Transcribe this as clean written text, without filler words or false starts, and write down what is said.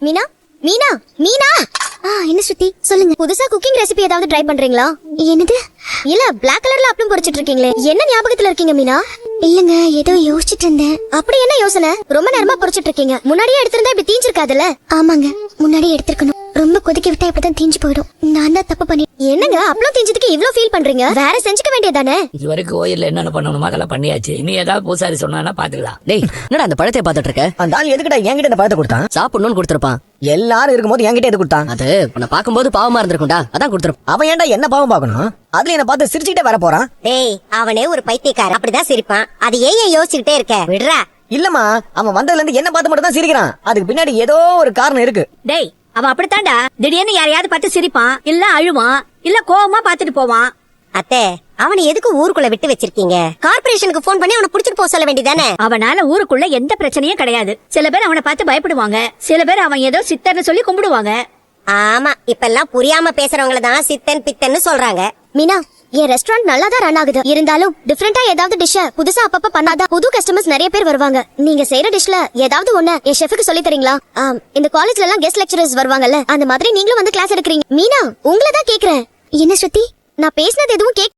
மீனா மீனா மீனா என்ன ஸ்ருதி சொல்லுங்க. புதுசா குக்கிங் ரெசிபி ஏதாவது ட்ரை பண்றீங்களா? என்னது? இல்ல பிளாக் கலர்ல அப்பளம் பொரிச்சிட்டு இருக்கீங்களே, என்ன ஞாபகத்துல இருக்கீங்க மீனா? இல்லங்க, ஏதோ யோசிச்சுட்டு இருந்தேன். அப்படி என்ன யோசனை? ரொம்ப நேரமா பொரிச்சிட்டு இருக்கீங்க. முன்னாடியே எடுத்திருந்தா இப்படி தீஞ்சிருக்காதுல்ல? ஆமாங்க, முன்னாடியே எடுத்திருக்கணும். ரொம்ப கொதிக்க விட்டா இப்பதான் தீஞ்சு போயிடும். நான் தான் தப்பு பண்ணி. என்னங்க அப்பளம் தீஞ்சதுக்கு இவ்ளோ ஃபீல் பண்றீங்க? வேற செஞ்சுக்க வேண்டியதானே? இது வரைக்கும் கோயில்ல என்னென்ன பண்ணணுமோ அதெல்லாம் பண்ணியாச்சு. இனி ஏதாவது பூசாரி சொன்னா பாத்துக்கலாம். டேய், என்னடா அந்த பழத்தை பாத்துட்டு இருக்க? அந்த ஆள் எதுக்குடா என்கிட்ட இந்த பழத்தை கொடுத்தான்? சாப்பிடணும்னு கொடுத்திருப்பான். எல்லாரும் இருக்கும்போது என்கிட்ட எது கொடுத்தான்? அது உன்னை பாக்கும்போது பாவமா இருந்திருக்கும்டா, அதான் கொடுத்திருப்பான். அவன் ஏன்டா என்ன பாவம் பார்க்கணும்? அதுல என்ன பார்த்து சிரிச்சுக்கிட்டே வர போறான்? டேய், அவனே ஒரு பைத்தியக்காரன், அப்படிதான் சிரிப்பான். அது ஏன் யோசிச்சுக்கிட்டே இருக்க? விடுறா. இல்லம்மா, அவன் வந்ததுல இருந்து என்ன பார்த்து மட்டும் தான் சிரிக்கிறான். அதுக்கு பின்னாடி ஏதோ ஒரு காரணம் இருக்கு. டேய், அவன் அப்படித்தாண்டா. திடீர்னு யாரையாவது பார்த்து சிரிப்பான், இல்ல அழுவான், இல்ல கோவமா பாத்துட்டு போவான். அத்தை, அவனை எதுக்கு ஊருக்குள்ள விட்டு வச்சிருக்கீங்க? கார்பரேஷனுக்கு போன் பண்ணி அவனை புடிச்சிட்டு போக சொல்ல வேண்டியதானே? அவனால ஊருக்குள்ள எந்த பிரச்சனையும் கிடையாது. சில பேர் அவனை பார்த்து பயப்படுவாங்க, சில பேர் அவன் ஏதோ சித்தர்னு சொல்லி கும்பிடுவாங்க. ஆமா, இப்பெல்லாம் புரியாம பேசுறவங்கள தான் சித்தன் பித்தன்னு சொல்றாங்க. மீனா, என் ரெஸ்டாரண்ட் நல்லா தான் ரன் ஆகுது. இருந்தாலும் டிஃபரெண்டா ஏதாவது டிஷ் புதுசா அப்பப்ப பண்ணாதான் புது கஸ்டமர்ஸ் நிறைய பேர் வருவாங்க. நீங்க செய்யற டிஷ்ல ஏதாவது ஒண்ணு என் ஷெஃப்க்கு சொல்லி தரீங்களா? இந்த காலேஜ்ல எல்லாம் கெஸ்ட் லெக்சரர்ஸ் வருவாங்கல்ல, அந்த மாதிரி நீங்களும் வந்து கிளாஸ் எடுக்கிறீங்க. மீனா, உங்களை தான் கேக்குறேன். என்ன ஸ்ருதி, நான் பேசினது எதுவும்